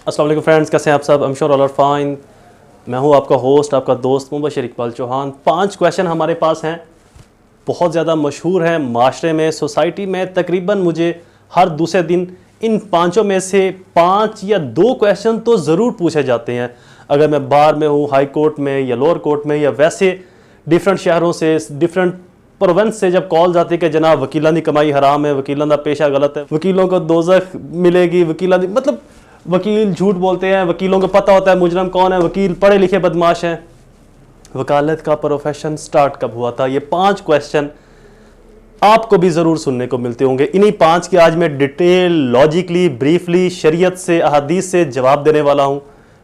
अस्सलाम वालेकुम फ्रेंड्स, कैसे हैं आप सब? I am sure all are fine. मैं हूं आपका होस्ट, आपका दोस्त मुबशर इकबाल चौहान। 5 क्वेश्चन हमारे पास हैं, बहुत ज़्यादा मशहूर हैं माशरे में, सोसाइटी में। तकरीबन मुझे हर दूसरे दिन इन 5 में से 5 या 2 क्वेश्चन तो ज़रूर पूछे जाते हैं। अगर मैं बार में हूँ, हाई कोर्ट में या लोअर कोर्ट में, या वैसे डिफरेंट शहरों से, डिफरेंट प्रोविंस से जब कॉल जाती है कि जनाब वकीलों की कमाई हराम है, वकीलों का पेशा गलत है, वकीलों को दोज़ख मिलेगी, मतलब वकील झूठ बोलते हैं, वकीलों को पता होता है मुजरम कौन है, वकील पढ़े लिखे बदमाश हैं। वकालत का प्रोफेशन स्टार्ट कब हुआ था? ये 5 क्वेश्चन आपको भी ज़रूर सुनने को मिलते होंगे। इन्हीं 5 के आज मैं डिटेल, लॉजिकली, ब्रीफली, शरीयत से, अहादीस से जवाब देने वाला हूँ।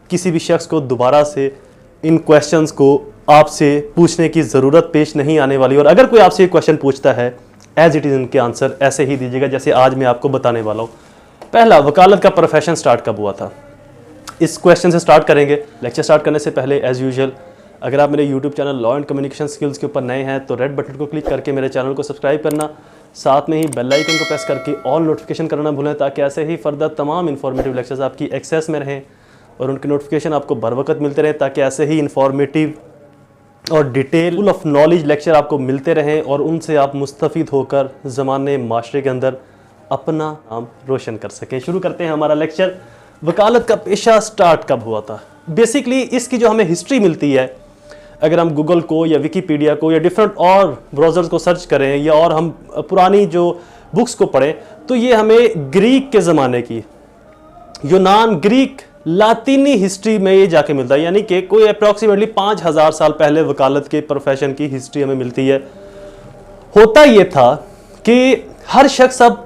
किसी भी शख्स को दोबारा से इन क्वेश्चंस को आपसे पूछने की ज़रूरत पेश नहीं आने वाली। और अगर कोई आपसे ये क्वेश्चन पूछता है, एज इट इज़ इनके आंसर ऐसे ही दीजिएगा जैसे आज मैं आपको बताने वाला हूँ। पहला, वकालत का प्रोफेशन स्टार्ट कब हुआ था? इस क्वेश्चन से स्टार्ट करेंगे। लेक्चर स्टार्ट करने से पहले एज़ यूजुअल, अगर आप मेरे YouTube channel law and communication skills के ऊपर नए हैं तो रेड बटन को क्लिक करके मेरे चैनल को सब्सक्राइब करना, साथ में ही बेल आइकन को प्रेस करके ऑल नोटिफिकेशन करना भूलें, ताकि ऐसे ही फर्दर तमाम इन्फॉर्मेटिव लेक्चर्स आपकी एक्सेस में रहें और उनके नोटिफिकेशन आपको बर वक्त मिलते रहें, ताकि ऐसे ही इन्फॉर्मेटिव और detail full of knowledge lecture आपको मिलते रहें और उनसे आप मुस्तफ़ीद होकर ज़माने माशरे के अंदर अपना नाम रोशन कर सकें। शुरू करते हैं हमारा लेक्चर। वकालत का पेशा स्टार्ट कब हुआ था? बेसिकली इसकी जो हमें हिस्ट्री मिलती है, अगर हम गूगल को या विकीपीडिया को या डिफरेंट और ब्राउज़र्स को सर्च करें या और हम पुरानी जो बुक्स को पढ़ें, तो ये हमें ग्रीक के ज़माने की, यूनान, ग्रीक, लातीनी हिस्ट्री में ये जाके मिलता है। यानी कि कोई अप्रॉक्सीमेटली 5000 साल पहले वकालत के प्रोफेशन की हिस्ट्री हमें मिलती है। होता ये था कि हर शख्स अब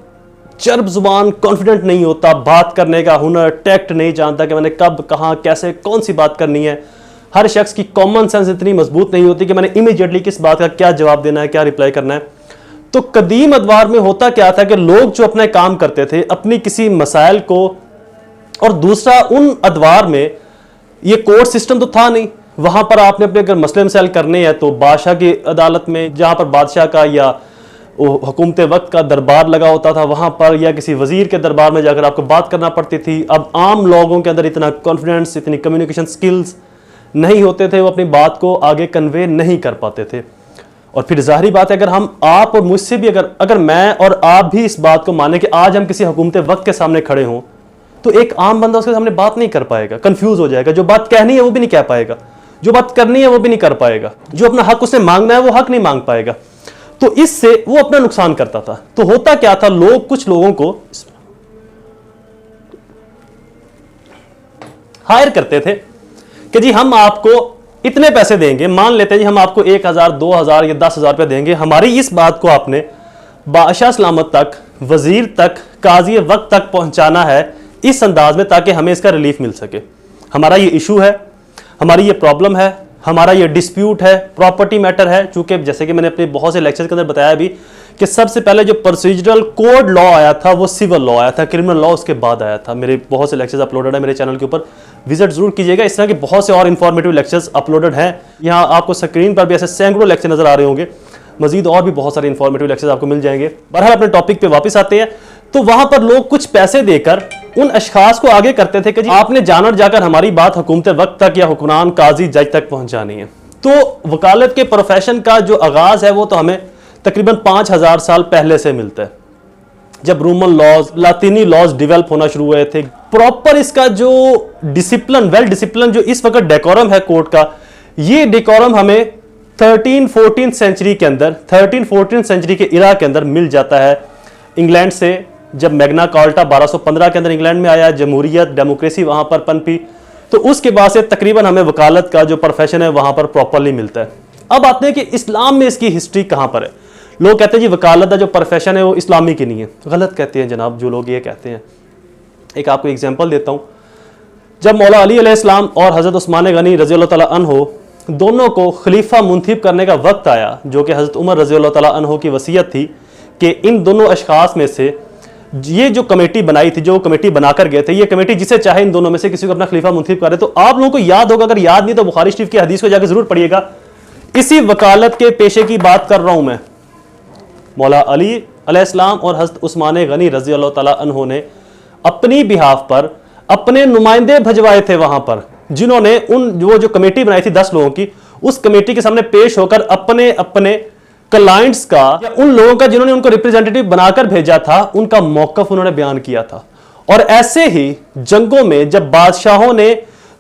चर्ब जुबान, कॉन्फिडेंट नहीं होता, बात करने का हुनर, टैक्ट नहीं जानता कि मैंने कब, कहाँ, कैसे, कौन सी बात करनी है। हर शख्स की कॉमन सेंस इतनी मजबूत नहीं होती कि मैंने इमीडिएटली किस बात का क्या जवाब देना है, क्या रिप्लाई करना है। तो कदीम अदवार में होता क्या था कि लोग जो अपने काम करते थे, अपनी किसी मसाइल को, और दूसरा उन अदवार में ये कोर्ट सिस्टम तो था नहीं। वहां पर आपने अपने अगर मसले मसाइल करने हैं तो बादशाह की अदालत में, जहां पर बादशाह का या हुकूमत वक्त का दरबार लगा होता था, वहां पर या किसी वजीर के दरबार में जाकर आपको बात करना पड़ती थी। अब आम लोगों के अंदर इतना कॉन्फिडेंस, इतनी कम्युनिकेशन स्किल्स नहीं होते थे, वो अपनी बात को आगे कन्वे नहीं कर पाते थे। और फिर जाहिर बात है, अगर हम, आप और मुझसे भी, अगर मैं और आप भी इस बात को माने कि आज हम किसी हुकूमत वक्त के सामने खड़े हों, तो एक आम बंदा उसके सामने बात नहीं कर पाएगा, कंफ्यूज हो जाएगा। जो बात कहनी है वो भी नहीं कह पाएगा, जो बात करनी है वो भी नहीं कर पाएगा, जो अपना हक उसने मांगना है वो हक नहीं मांग पाएगा। तो इससे वो अपना नुकसान करता था। तो होता क्या था, लोग कुछ लोगों को हायर करते थे कि जी हम आपको इतने पैसे देंगे, मान लेते हैं जी हम आपको 1000, 2000 या 10,000 रुपये देंगे, हमारी इस बात को आपने बादशाह सलामत तक, वजीर तक, काजी वक्त तक पहुंचाना है इस अंदाज में, ताकि हमें इसका रिलीफ मिल सके। हमारा ये इशू है, हमारी ये प्रॉब्लम है, हमारा ये डिस्प्यूट है, प्रॉपर्टी मैटर है। चूंकि जैसे कि मैंने अपने बहुत से लेक्चर्स के अंदर बताया भी कि सबसे पहले जो प्रोसीजरल कोड लॉ आया था वो सिविल लॉ आया था, क्रिमिनल लॉ उसके बाद आया था। मेरे बहुत से लेक्चर्स अपलोडेड है मेरे चैनल के ऊपर, विजिट जरूर कीजिएगा। इस तरह के बहुत से और इंफॉर्मेटिव लेक्चर्स अपलोडेड हैं। यहाँ आपको स्क्रीन पर भी ऐसे सैकड़ों लेक्चर नजर आ रहे होंगे, मजीद और भी बहुत सारे इंफॉर्मेटिव लेक्चर्स आपको मिल जाएंगे। बहरहाल अपने टॉपिक पे वापस आते हैं। तो वहां पर लोग कुछ पैसे देकर उन अशखास को आगे करते थे कि जी आपने जानवर जाकर हमारी बात हुकूमत वक्त तक या हुक्मरान, काजी, जज तक पहुंचानी है। तो वकालत के प्रोफेशन का जो आगाज है वो तो हमें तकरीबन 5000 साल पहले से मिलता है, जब रोमन लॉज, लातीनी लॉज डेवलप होना शुरू हुए थे। प्रॉपर इसका जो डिसिप्लिन, वेल डिसिप्लिन जो इस वक्त डेकोरम है कोर्ट का, ये डेकोरम हमें 13-14 सेंचुरी के अंदर, 13-14 सेंचुरी के इरा के अंदर मिल जाता है इंग्लैंड से। जब मैग्ना कार्टा 1215 के अंदर इंग्लैंड में आया, जमहूरियत, डेमोक्रेसी वहां पर पनपी, तो उसके बाद से तकरीबन हमें वकालत का जो प्रोफेशन है वहां पर प्रॉपरली मिलता है। अब आते हैं कि इस्लाम में इसकी हिस्ट्री कहां पर है। लोग कहते हैं जी वकालत का जो प्रोफेशन है वो इस्लामी की नहीं है। गलत कहते हैं जनाब जो लोग ये कहते हैं। एक आपको एग्जाम्पल देता हूं। जब मौला अली अलैहिस्सलाम और हजरत उस्मान गनी रज़ियल्लाहु तआला अन्हु दोनों को खलीफा मुंतखब करने का वक्त आया, जो कि हजरत उमर रज़ियल्लाहु तआला अन्हु की वसीयत थी कि इन दोनों अशखास में से ये जो कमेटी बनाई थी, जो कमेटी बनाकर गए थे, ये कमेटी जिसे चाहे इन दोनों में से किसी को अपना खलीफा मुंतखब करे। तो आप लोगों को याद होगा, अगर याद नहीं तो बुखारी शरीफ की हदीस को जाकर जरूर पढ़िएगा। इसी वकालत के पेशे की बात कर रहा हूं मैं। मौला अली अलैहिस्सलाम और हज़रत उस्मान गनी रज़ियल्लाहु तआला अन्हु ने अपनी बिहाफ पर अपने नुमाइंदे भजवाए थे वहां पर, जिन्होंने वो जो कमेटी बनाई थी 10 लोगों की, उस कमेटी के सामने पेश होकर अपने अपने क्लाइंट्स का या उन लोगों का जिन्होंने उनको रिप्रेजेंटेटिव बनाकर भेजा था, उनका मौकफ उन्होंने बयान किया था। और ऐसे ही जंगों में जब बादशाहों ने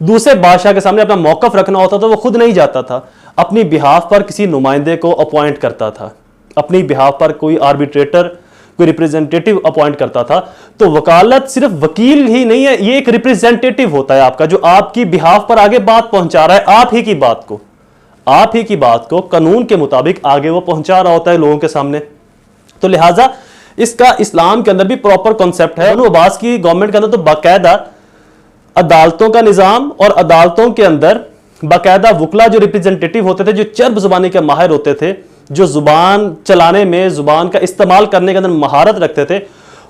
दूसरे बादशाह के सामने अपना मौकफ रखना होता तो वो खुद नहीं जाता था, अपनी बिहाफ पर किसी नुमाइंदे को अपॉइंट करता था, अपनी बिहाफ पर कोई आर्बिट्रेटर, कोई रिप्रेजेंटेटिव अपॉइंट करता था। तो वकालत सिर्फ वकील ही नहीं है, ये एक रिप्रेजेंटेटिव होता है आपका, जो आपकी बिहाफ पर आगे बात पहुंचा रहा है, आप ही की बात को कानून के मुताबिक आगे वो पहुंचा रहा होता है लोगों के सामने। तो लिहाजा इसका इस्लाम के अंदर भी प्रॉपर कॉन्सेप्ट है। बनु अब्बास की गवर्नमेंट के अंदर तो बाकायदा अदालतों का निजाम, और अदालतों के अंदर बाकायदा वकला जो रिप्रेजेंटेटिव होते थे, जो चर्ब जुबानी के माहिर होते थे, जो जुबान चलाने में, जुबान का इस्तेमाल करने के अंदर महारत रखते थे,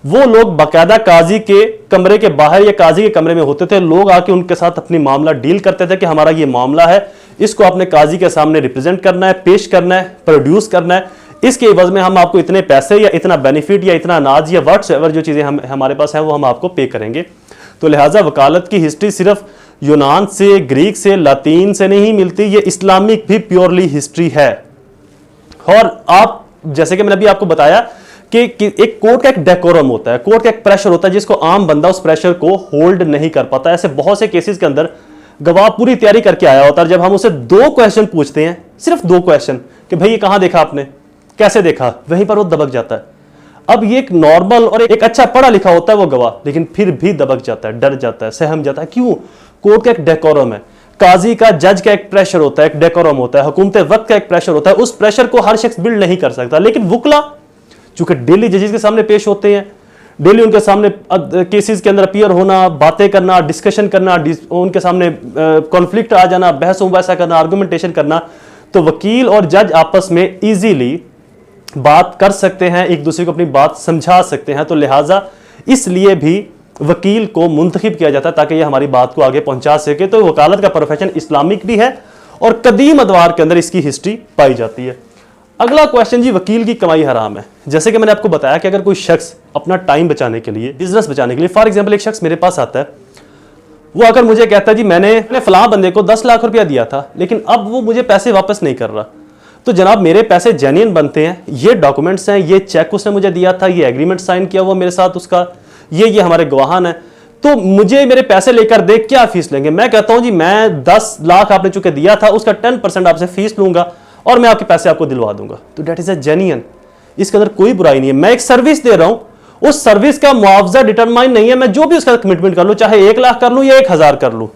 वो लोग बाकायदा काजी के कमरे के बाहर या काजी के कमरे में होते थे। लोग आके उनके साथ अपनी मामला डील करते थे कि हमारा ये मामला है, इसको आपने काजी के सामने रिप्रेजेंट करना है, पेश करना है, प्रोड्यूस करना है, इसके एवज में हम आपको इतने पैसे या इतना बेनिफिट या इतना अनाज या व्हाट्सएवर जो चीज़ें हमारे पास हैं वो हम आपको पे करेंगे। तो लिहाजा वकालत की हिस्ट्री सिर्फ यूनान से, ग्रीक से, लातीन से नहीं मिलती, ये इस्लामिक भी प्योरली हिस्ट्री है। और आप जैसे कि मैंने अभी आपको बताया कि एक कोर्ट का एक डेकोरम होता है, कोर्ट का एक प्रेशर होता है, जिसको आम बंदा उस प्रेशर को होल्ड नहीं कर पाता। ऐसे बहुत से केसेस के अंदर गवाह पूरी तैयारी करके आया होता है, जब हम उसे 2 क्वेश्चन पूछते हैं, सिर्फ 2 क्वेश्चन, कि भाई ये कहां देखा आपने, कैसे देखा, वहीं पर वो दबक जाता है। अब ये एक नॉर्मल और एक अच्छा पढ़ा लिखा होता है वो गवाह, लेकिन फिर भी दबक जाता है, डर जाता है, सहम जाता है। क्यों? कोर्ट का एक डेकोरम है, काजी का, जज का एक प्रेशर होता है, एक डेकोरम होता है, हुकूमत वक्त का एक प्रेशर होता है। उस प्रेशर को हर शख्स बिल्ड नहीं कर सकता। लेकिन वकला चूंकि डेली जजेस के सामने पेश होते हैं, डेली उनके सामने केसेस के अंदर अपीयर होना, बातें करना, डिस्कशन करना, उनके सामने कॉन्फ्लिक्ट आ जाना, बहस मुबासा करना, आर्गुमेंटेशन करना, तो वकील और जज आपस में इजीली बात कर सकते हैं, एक दूसरे को अपनी बात समझा सकते हैं। तो लिहाजा इसलिए भी वकील को मुंतखब किया जाता है ताकि ये हमारी बात को आगे पहुंचा सके। तो वकालत का प्रोफेशन इस्लामिक भी है और कदीम अदवार के अंदर इसकी हिस्ट्री पाई जाती है। अगला क्वेश्चन जी, वकील की कमाई हराम है। जैसे कि मैंने आपको बताया कि अगर कोई शख्स अपना टाइम बचाने के लिए, बिजनेस बचाने के लिए, फॉर एग्जाम्पल एक शख्स मेरे पास आता है, वो आकर मुझे कहता है जी मैंने फलां बंदे को 10 लाख रुपया दिया था, लेकिन अब वो मुझे पैसे वापस नहीं कर रहा। तो जनाब मेरे पैसे जेन्युइन बनते हैं, ये डॉक्यूमेंट्स हैं, ये चेक उसने मुझे दिया था, ये एग्रीमेंट साइन किया हुआ मेरे साथ उसका, ये हमारे गवाहान है, तो मुझे मेरे पैसे लेकर दे, क्या फीस लेंगे? मैं कहता हूं जी मैं 10 लाख आपने चूंकि दिया था, उसका 10% आपसे फीस लूंगा और मैं आपके पैसे आपको दिलवा दूंगा। तो डेट इज अ जेन्युइन, इसके अंदर कोई बुराई नहीं है। मैं एक सर्विस दे रहा हूं, उस सर्विस का मुआवजा डिटरमाइन नहीं है, मैं जो भी उसका कमिटमेंट कर लूं, चाहे 1 लाख कर लूं या 1000 कर लूं,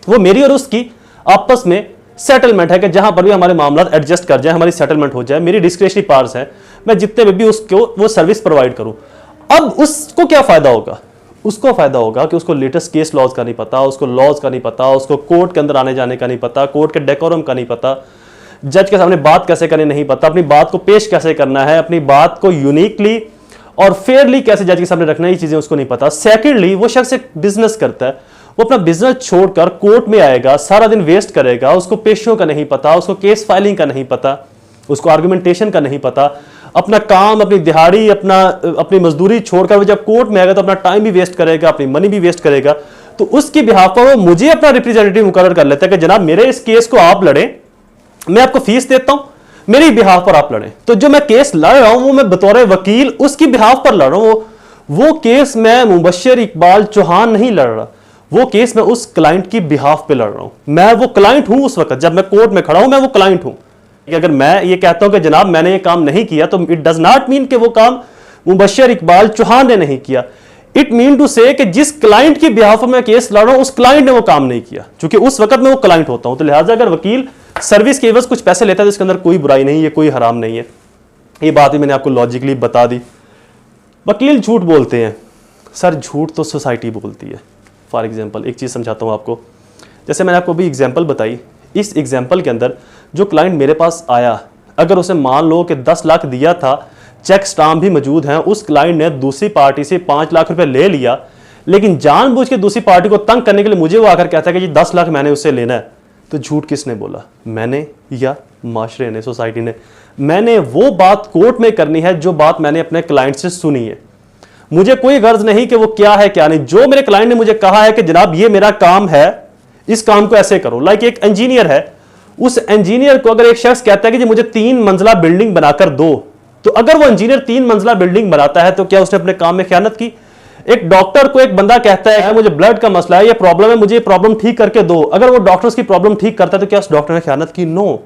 वो मेरी और उसकी आपस में सेटलमेंट है कि जहां पर भी हमारे मामला एडजस्ट कर जाए, हमारी सेटलमेंट हो जाए, मेरी डिस्क्रिशनरी पावर्स है, मैं जितने में भी उसको वो सर्विस प्रोवाइड करूं। अब उसको क्या फायदा होगा? उसको फायदा होगा कि उसको लेटेस्ट केस लॉज का नहीं पता, उसको लॉज का नहीं पता, उसको कोर्ट के अंदर आने जाने का नहीं पता, कोर्ट के डेकोरम का नहीं पता, जज के सामने बात कैसे करनी नहीं पता, अपनी बात को पेश कैसे करना है, अपनी बात को यूनिकली और फेयरली कैसे जज के सामने रखना है, ये चीजें उसको नहीं पता। सेकेंडली, वो शख्स एक बिजनेस करता है, वो अपना बिजनेस छोड़कर कोर्ट में आएगा, सारा दिन वेस्ट करेगा, उसको पेशियों का नहीं पता, उसको केस फाइलिंग का नहीं पता, उसको आर्गुमेंटेशन का नहीं पता, अपना काम, अपनी दिहाड़ी, अपनी मजदूरी छोड़कर वो जब कोर्ट में आएगा तो अपना टाइम भी वेस्ट करेगा, अपनी मनी भी वेस्ट करेगा। तो उसकी बिहाफ पर वो मुझे अपना रिप्रेजेंटेटिव मुकर्रर कर लेता है कि जनाब मेरे इस केस को आप लड़ें, मैं आपको फीस देता हूं, मेरी बिहाफ पर आप लड़ें। तो जो मैं केस लड़ रहा हूं वो मैं बतौर वकील उसकी बिहाफ पर लड़ रहा हूं। वो केस मैं मुबशर इकबाल चौहान नहीं लड़ रहा, वो केस मैं उस क्लाइंट की बिहाफ पे लड़ रहा हूं। मैं वो क्लाइंट हूं उस वक्त, जब मैं कोर्ट में खड़ा हूं मैं वो क्लाइंट हूं। अगर मैं ये कहता हूं कि जनाब मैंने ये काम नहीं किया, तो इट डज नॉट मीन कि वो काम मुबशर इकबाल चौहान ने नहीं किया। इट मीन टू से कि जिस क्लाइंट की बिहाफ में केस लड़ रहा हूं उस क्लाइंट ने वो काम नहीं किया, क्योंकि उस वक्त मैं वो क्लाइंट होता हूं। तो लिहाजा अगर वकील सर्विस के एवज कुछ पैसे लेता है तो इसके अंदर कोई बुराई नहीं है, कोई हराम नहीं है। ये बात भी मैंने आपको लॉजिकली बता दी। वकील झूठ बोलते हैं, सर झूठ तो सोसाइटी बोलती है। फॉर एग्जाम्पल एक चीज़ समझाता हूँ आपको, जैसे मैंने आपको अभी एग्जाम्पल बताई, इस एग्जाम्पल के अंदर जो क्लाइंट मेरे पास आया, अगर उसे मान लो कि 10 लाख दिया था, चेक स्टाम्प भी मौजूद हैं, उस क्लाइंट ने दूसरी पार्टी से 5 लाख रुपए ले लिया, लेकिन जानबूझ के दूसरी पार्टी को तंग करने के लिए मुझे वो आकर कहता है कि जी 10 लाख मैंने उससे लेना है, तो झूठ किसने बोला? मैंने या माशरे ने, सोसाइटी ने? मैंने वो बात कोर्ट में करनी है जो बात मैंने अपने क्लाइंट से सुनी है। मुझे कोई गर्ज नहीं कि वो क्या है क्या नहीं। जो मेरे क्लाइंट ने मुझे कहा है कि जनाब ये मेरा काम है, इस काम को ऐसे करो। लाइक एक इंजीनियर है, उस इंजीनियर को अगर एक शख्स कहता है कि जी मुझे 3 मंजिला बिल्डिंग बनाकर दो, तो अगर वो इंजीनियर 3 मंजिला बिल्डिंग बनाता है तो क्या उसने अपने काम में खयानत की? एक डॉक्टर को एक बंदा कहता है मुझे ब्लड का मसला है, ये प्रॉब्लम है, मुझे ये प्रॉब्लम ठीक करके दो, अगर वो डॉक्टर उसकी प्रॉब्लम ठीक करता है तो क्या उस डॉक्टर ने खयानत की? नो।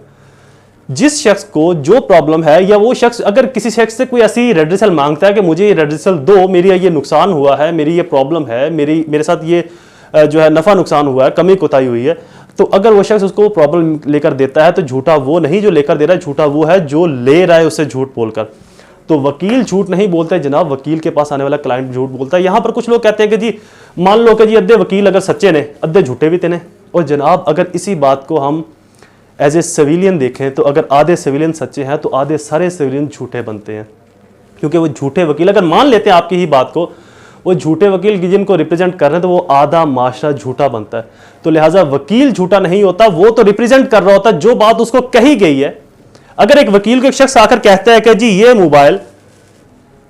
जिस शख्स को जो प्रॉब्लम है, या वो शख्स अगर किसी शख्स से कोई ऐसी रेड मांगता है कि मुझे ये रेड दो, मेरी ये नुकसान हुआ है, मेरी ये प्रॉब्लम है, मेरे साथ ये जो है नफा नुकसान हुआ है, कमी कोताही हुई है, तो अगर वो शख्स उसको प्रॉब्लम लेकर देता है तो झूठा वो नहीं जो लेकर दे रहा है, झूठा वो है जो ले रहा है उससे झूठ बोलकर। तो वकील झूठ नहीं बोलते जनाब, वकील के पास आने वाला क्लाइंट झूठ बोलता है। यहां पर कुछ लोग कहते हैं कि जी मान लो कि जी अद्धे वकील अगर सच्चे ने, अद्धे झूठे भी तेने। और जनाब अगर इसी बात को हम एज ए सिविलियन देखें तो अगर आधे सिविलियन सच्चे हैं तो आधे सारे सिविलियन झूठे बनते हैं, क्योंकि वो झूठे वकील अगर मान लेते हैं आपकी ही बात को, वो झूठे वकील जिनको रिप्रेजेंट कर रहे हैं तो वो आधा माशरा झूठा बनता है। तो लिहाजा वकील झूठा नहीं होता, वो तो रिप्रेजेंट कर रहा होता है जो बात उसको कही गई है। अगर एक वकील को एक शख्स आकर कहता है कि जी ये मोबाइल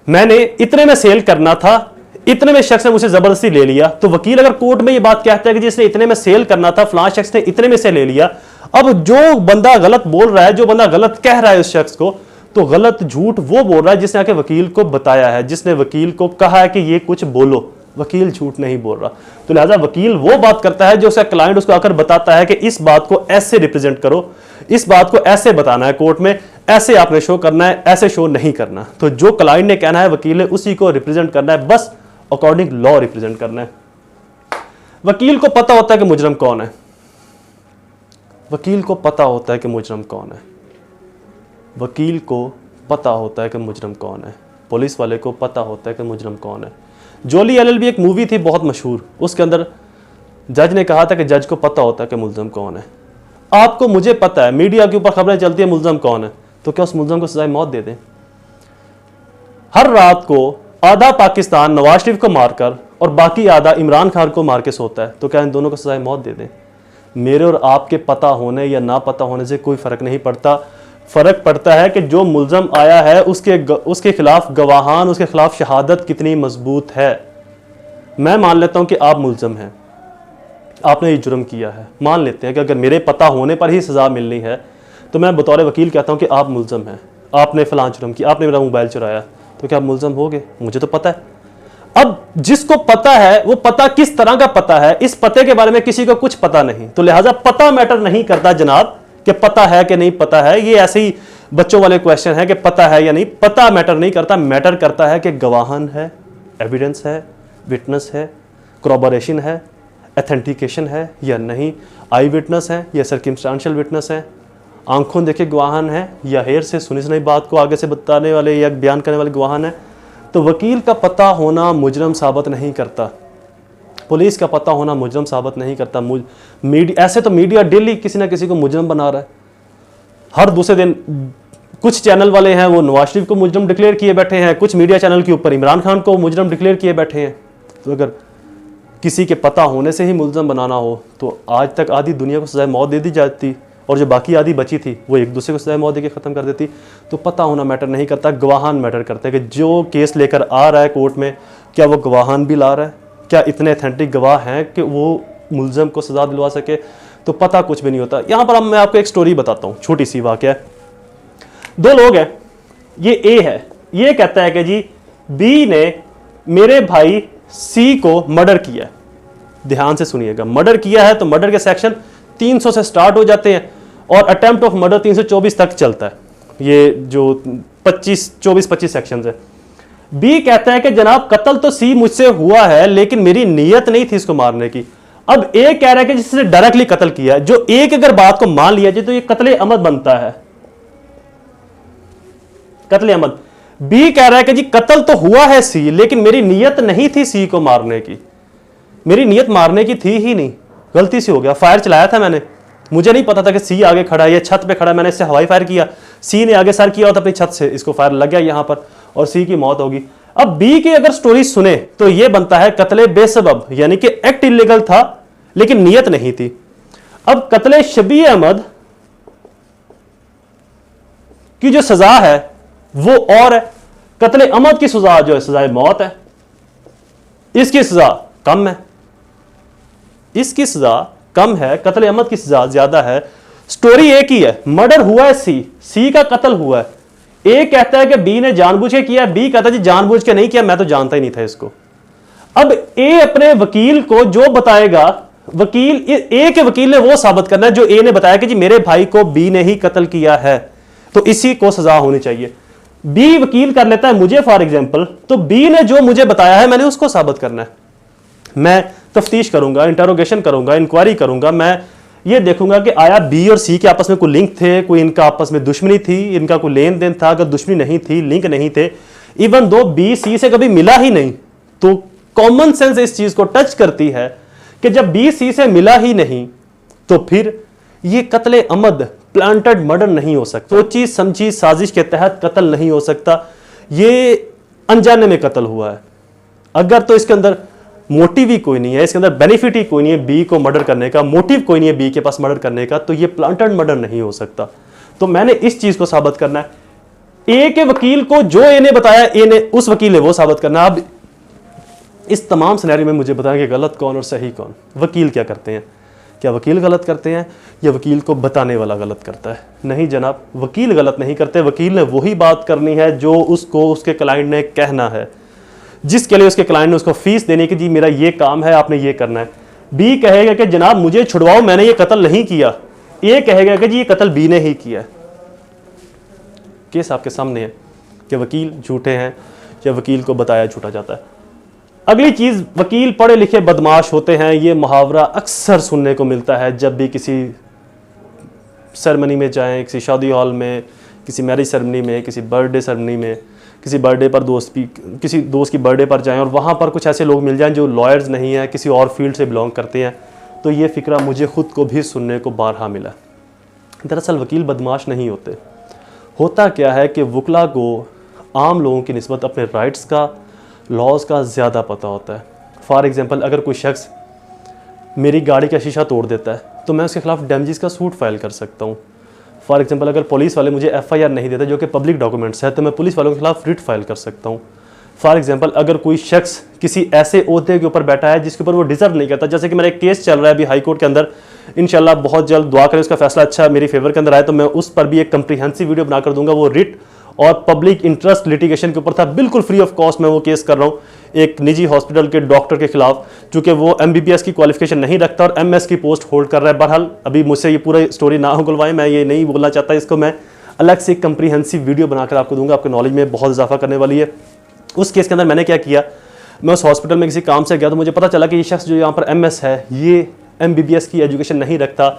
मैंने इतने में सेल करना था, इतने में शख्स ने मुझे जबरदस्ती ले लिया, तो वकील अगर कोर्ट में ये बात कहता है कि जिसने इतने में सेल करना था, फलां शख्स ने इतने में से ले लिया, अब जो बंदा गलत बोल रहा है, जो बंदा गलत कह रहा है उस शख्स को, तो गलत झूठ वो बोल रहा है जिसने आके वकील को बताया है, जिसने वकील को कहा है कि ये कुछ बोलो। वकील झूठ नहीं बोल रहा। तो लिहाजा वकील वो बात करता है जो उसका क्लाइंट उसको आकर बताता है कि इस बात को ऐसे रिप्रेजेंट करो, इस बात को ऐसे बताना है कोर्ट में, ऐसे आपने शो करना है, ऐसे शो नहीं करना। तो जो क्लाइंट ने कहना है वकील ने उसी को रिप्रेजेंट करना है, बस अकॉर्डिंग लॉ रिप्रेजेंट करना है। वकील को पता होता है कि मुजरम कौन है, वकील को पता होता है कि मुजरम कौन है, वकील को पता होता है कि मुजरम कौन है, पुलिस वाले को पता होता है कि मुजरम कौन है। जोली एलएलबी एक मूवी थी बहुत मशहूर, उसके अंदर जज ने कहा था कि जज को पता होता है कि मुलजम कौन है। आपको मुझे पता है, मीडिया के ऊपर खबरें चलती है मुलजम कौन है, तो क्या उस मुलजम को सजाए मौत दे दें? हर रात को आधा पाकिस्तान नवाज शरीफ को मारकर और बाकी आधा इमरान खान को मार के सोता है, तो क्या इन दोनों को सजाए मौत दे दें? मेरे और आपके पता होने या ना पता होने से कोई फर्क नहीं पड़ता। फर्क पड़ता है कि जो मुलजम आया है उसके खिलाफ गवाहान, उसके खिलाफ शहादत कितनी मजबूत है। मैं मान लेता हूं कि आप मुलजम हैं, आपने ये जुर्म किया है, मान लेते हैं कि अगर मेरे पता होने पर ही सजा मिलनी है तो मैं बतौर वकील कहता हूं कि आप मुलजम हैं, आपने फलां जुर्म किया, आपने मेरा मोबाइल चुराया, तो क्या आप मुलजम हो गए? मुझे तो पता है। अब जिसको पता है वो पता किस तरह का पता है, इस पते के बारे में किसी को कुछ पता नहीं, तो लिहाजा पता मैटर नहीं करता जनाब कि पता है कि नहीं पता है। ये ऐसे ही बच्चों वाले क्वेश्चन है कि पता है या नहीं, पता मैटर नहीं करता। मैटर करता है कि गवाहन है, एविडेंस है, विटनेस है, क्रॉबोरेशन है, एथेंटिकेशन है या नहीं, आई विटनेस है या सर्कमस्टेंशियल विटनेस है, आंखों देखे गवाहन है या हेर से सुनी सुनाई बात को आगे से बताने वाले या बयान करने वाले गवाहन है। तो वकील का पता होना मुजरम साबित नहीं करता, पुलिस का पता होना मुजरम साबित नहीं करता। ऐसे तो मीडिया डेली किसी ना किसी को मुजरम बना रहा है। हर दूसरे दिन कुछ चैनल वाले हैं वो नवाज शरीफ को मुजरम डिक्लेयर किए बैठे हैं, कुछ मीडिया चैनल के ऊपर इमरान खान को मुजरम डिक्लेयर किए बैठे हैं। तो अगर किसी के पता होने से ही मुलजम बनाना हो तो आज तक आधी दुनिया को सजाए मौत दे दी जाती, और जो बाकी आधी बची थी वो एक दूसरे को सजाए मौत देकर ख़त्म कर देती। तो पता होना मैटर नहीं करता, गवाहान मैटर करते हैं कि जो केस लेकर आ रहा है कोर्ट में, क्या वो गवाहान भी ला रहा है, क्या इतने अथेंटिक गवाह हैं कि वो मुलजम को सजा दिलवा सके। तो पता कुछ भी नहीं होता। यहाँ पर मैं आपको एक स्टोरी बताता हूँ, छोटी सी वाक़या है। दो लोग हैं, ये ए है, ये कहता है कि जी बी ने मेरे भाई सी को मर्डर किया है। ध्यान से सुनिएगा, मर्डर किया है तो मर्डर के सेक्शन 300 से स्टार्ट हो जाते हैं और अटेम्प्ट ऑफ मर्डर 324 तक चलता है। ये जो 24-25 सेक्शन है। बी कहता है कि जनाब कत्ल तो सी मुझसे हुआ है लेकिन मेरी नीयत नहीं थी इसको मारने की। अब ए कह रहा है कि जिसने डायरेक्टली कत्ल किया है, जो एक अगर बात को मान लिया जाए तो ये कत्ले अमद बनता है, कत्ले अमद। बी कह रहा है कि जी कत्ल तो हुआ है सी लेकिन मेरी नीयत नहीं थी सी को मारने की, मेरी नीयत मारने की थी ही नहीं, गलती से हो गया, फायर चलाया था मैंने, मुझे नहीं पता था कि सी आगे खड़ा है, ये छत पे खड़ा है, मैंने इससे हवाई फायर किया, सी ने आगे सर किया होता अपनी छत से, इसको फायर लग गया यहां पर और सी की मौत होगी। अब बी की अगर स्टोरी सुने तो यह बनता है कत्ले बेसबब, यानी कि एक्ट इलीगल था लेकिन नीयत नहीं थी। अब कत्ले शबी अहमद की जो सजा है वो और है, कत्ले अहमद की सजा जो है सजाए मौत है। इसकी सजा कम है, इसकी सजा कम है, कत्ल अमद की सजा ज्यादा है। स्टोरी एक ही है, मर्डर हुआ है सी का कत्ल हुआ है। ए कहता है कि बी ने जानबूझ के किया, बी कहता है जी जानबूझ के नहीं किया, मैं तो जानता ही नहीं था इसको। अब ए अपने वकील को जो बताएगा, वकील ए के वकील ने वो साबित करना है जो ए ने बताया कि जी मेरे भाई को बी ने ही कत्ल किया है, तो इसी को सजा होनी चाहिए। बी वकील कर लेता है मुझे फॉर एग्जांपल, तो बी ने जो मुझे बताया है मैंने उसको साबित करना है। मैं तफ्तीश करूंगा, इंटरोगेशन करूंगा, इंक्वायरी करूंगा, मैं ये देखूंगा कि आया बी और सी के आपस में कोई लिंक थे, कोई इनका आपस में दुश्मनी थी, इनका कोई लेन देन था। अगर दुश्मनी नहीं थी, लिंक नहीं थे, इवन दो बी सी से कभी मिला ही नहीं, तो कॉमन सेंस इस चीज को टच करती है कि जब बी सी से मिला ही नहीं तो फिर ये कत्ले अमद प्लांटेड मर्डर नहीं हो सकता, सोची समझी साजिश के तहत कत्ल नहीं हो सकता, ये अनजाने में कत्ल हुआ है। अगर तो इसके अंदर मोटिव ही कोई नहीं है, इसके अंदर बेनिफिट ही कोई नहीं है बी को मर्डर करने का, मोटिव कोई नहीं है बी के पास मर्डर करने का, तो ये प्लांटेड मर्डर नहीं हो सकता। तो मैंने इस चीज को साबित करना है। ए के वकील को जो ए ने बताया, ए ने उस वकील ने वो साबित करना। अब इस तमाम सिनेरियो में मुझे बताएं कि गलत कौन और सही कौन। वकील क्या करते हैं? क्या वकील गलत करते हैं या वकील को बताने वाला गलत करता है? नहीं जनाब, वकील गलत नहीं करते। वकील ने वही बात करनी है जो उसको उसके क्लाइंट ने कहना है, जिसके लिए उसके क्लाइंट ने उसको फीस देनी कि जी मेरा ये काम है, आपने ये करना है। बी कहेगा कि जनाब मुझे छुड़वाओ, मैंने ये कत्ल नहीं किया। ए कहेगा कि जी ये कत्ल बी ने ही किया। केस आपके सामने है कि वकील झूठे हैं या वकील को बताया झूठा जाता है। अगली चीज, वकील पढ़े लिखे बदमाश होते हैं। ये मुहावरा अक्सर सुनने को मिलता है जब भी किसी सेरेमनी में जाएं, किसी शादी हॉल में, किसी मैरिज सेरेमनी में, किसी बर्थडे सेरेमनी में, किसी बर्थडे पर किसी दोस्त की बर्थडे पर जाएं और वहाँ पर कुछ ऐसे लोग मिल जाएं जो लॉयर्स नहीं हैं, किसी और फील्ड से बिलोंग करते हैं, तो ये फ़िक्रा मुझे ख़ुद को भी सुनने को बारहा मिला। दरअसल वकील बदमाश नहीं होते। होता क्या है कि वकला को आम लोगों की निस्बत अपने राइट्स का, लॉज का ज़्यादा पता होता है। फॉर एग्ज़ाम्पल, अगर कोई शख्स मेरी गाड़ी का शीशा तोड़ देता है तो मैं उसके खिलाफ डैमेजेस का सूट फाइल कर सकता हूँ। फॉर एग्जांपल, अगर पुलिस वाले मुझे एफआईआर नहीं देते जो कि पब्लिक डॉक्यूमेंट्स है, तो मैं पुलिस वालों के खिलाफ रिट फाइल कर सकता हूँ। फॉर एग्जांपल, अगर कोई शख्स किसी ऐसे ओहदे के ऊपर बैठा है जिसके ऊपर वो डिजर्व नहीं करता, जैसे कि मेरा एक केस चल रहा है अभी हाई कोर्ट के अंदर, इंशाल्लाह बहुत जल्द दुआ करें उसका फैसला अच्छा मेरी फेवर के अंदर आए, तो मैं उस पर भी एक कंप्रीहेंसिव वीडियो बनाकर दूंगा। वो रिट और पब्लिक इंटरेस्ट लिटिगेशन के ऊपर था, बिल्कुल फ्री ऑफ कॉस्ट मैं वो केस कर रहा हूँ एक निजी हॉस्पिटल के डॉक्टर के खिलाफ, चूंकि वो एमबीबीएस की क्वालिफिकेशन नहीं रखता और एमएस की पोस्ट होल्ड कर रहा है। बहरहाल अभी मुझसे ये पूरा स्टोरी ना खुलवाएं, मैं ये नहीं बोलना चाहता, इसको मैं अलग से एक कंप्रीहेंसिव वीडियो बनाकर आपको दूंगा, आपके नॉलेज में बहुत इजाफा करने वाली है। उस केस के अंदर मैंने क्या किया, मैं उस हॉस्पिटल में किसी काम से गया तो मुझे पता चला कि ये शख्स जो यहाँ पर एमएस है ये एमबीबीएस की एजुकेशन नहीं रखता।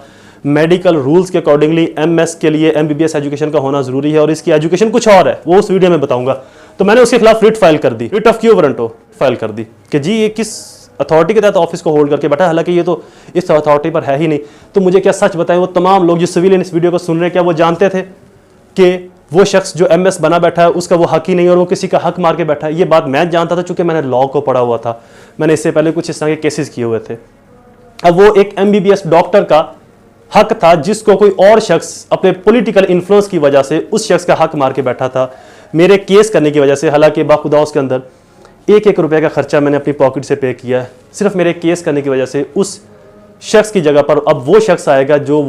मेडिकल रूल्स के अकॉर्डिंगली एमएस के लिए एमबीबीएस एजुकेशन का होना जरूरी है और इसकी एजुकेशन कुछ और है, वो उस वीडियो में बताऊंगा। तो मैंने उसके खिलाफ रिट फाइल कर दी, writ of quo warranto file कर दी कि जी ये किस अथॉरिटी के तहत ऑफिस को होल्ड करके बैठा, हालांकि ये तो इस अथॉरिटी पर है ही नहीं। तो मुझे क्या सच बताएं, वो तमाम लोग जो सिविलियन इस वीडियो को सुन रहे हैं, क्या वो जानते थे कि वो शख्स जो एमएस बना बैठा है उसका वो हक ही नहीं और वो किसी का हक मार के बैठा है? ये बात मैं जानता था चूंकि मैंने लॉ को पढ़ा हुआ था, मैंने इससे पहले कुछ इस तरह के केसेस किए हुए थे। अब वो एक एमबीबीएस डॉक्टर का हक था जिसको कोई और शख्स अपने पॉलिटिकल इन्फ्लुएंस की वजह से उस शख्स का हक मार के बैठा था मेरे केस करने की वजह से। हालांकि बाखुदा उसके अंदर एक रुपए का खर्चा मैंने अपनी पॉकेट से पे किया है सिर्फ मेरे केस करने की वजह से। उस शख्स की जगह पर अब वो शख्स आएगा जो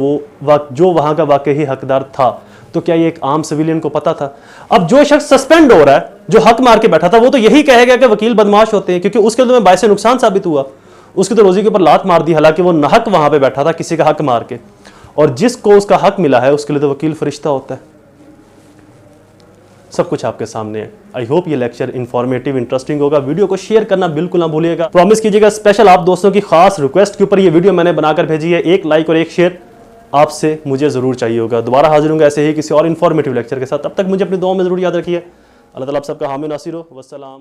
वहां का वाकई हकदार था। तो क्या ये एक आम सिविलियन को पता था? अब जो शख्स सस्पेंड हो रहा है, जो हक मार के बैठा था, वो तो यही कहेगा कि वकील बदमाश होते हैं, क्योंकि उसके तो बायसे नुकसान साबित हुआ, उसकी तो रोजी के ऊपर लात मार दी, हालांकि वो नाहक वहां पे बैठा था किसी का हक मार के। और जिसको उसका हक मिला है उसके लिए तो वकील फरिश्ता होता है। सब कुछ आपके सामने है। आई होप ये लेक्चर इंफॉर्मेटिव, इंटरेस्टिंग होगा। वीडियो को शेयर करना बिल्कुल ना भूलिएगा। प्रॉमिस कीजिएगा, स्पेशल आप दोस्तों की खास रिक्वेस्ट के ऊपर ये वीडियो मैंने बनाकर भेजी है। एक लाइक और एक शेयर आपसे मुझे जरूर चाहिए होगा। दोबारा हाजिर होंगे ऐसे ही किसी और इंफॉर्मेटिव लेक्चर के साथ। तब तक मुझे अपनी दुआ में जरूर याद रखिए। अल्लाह ताला आप सबका हामी नासिर हो। वस्सलाम।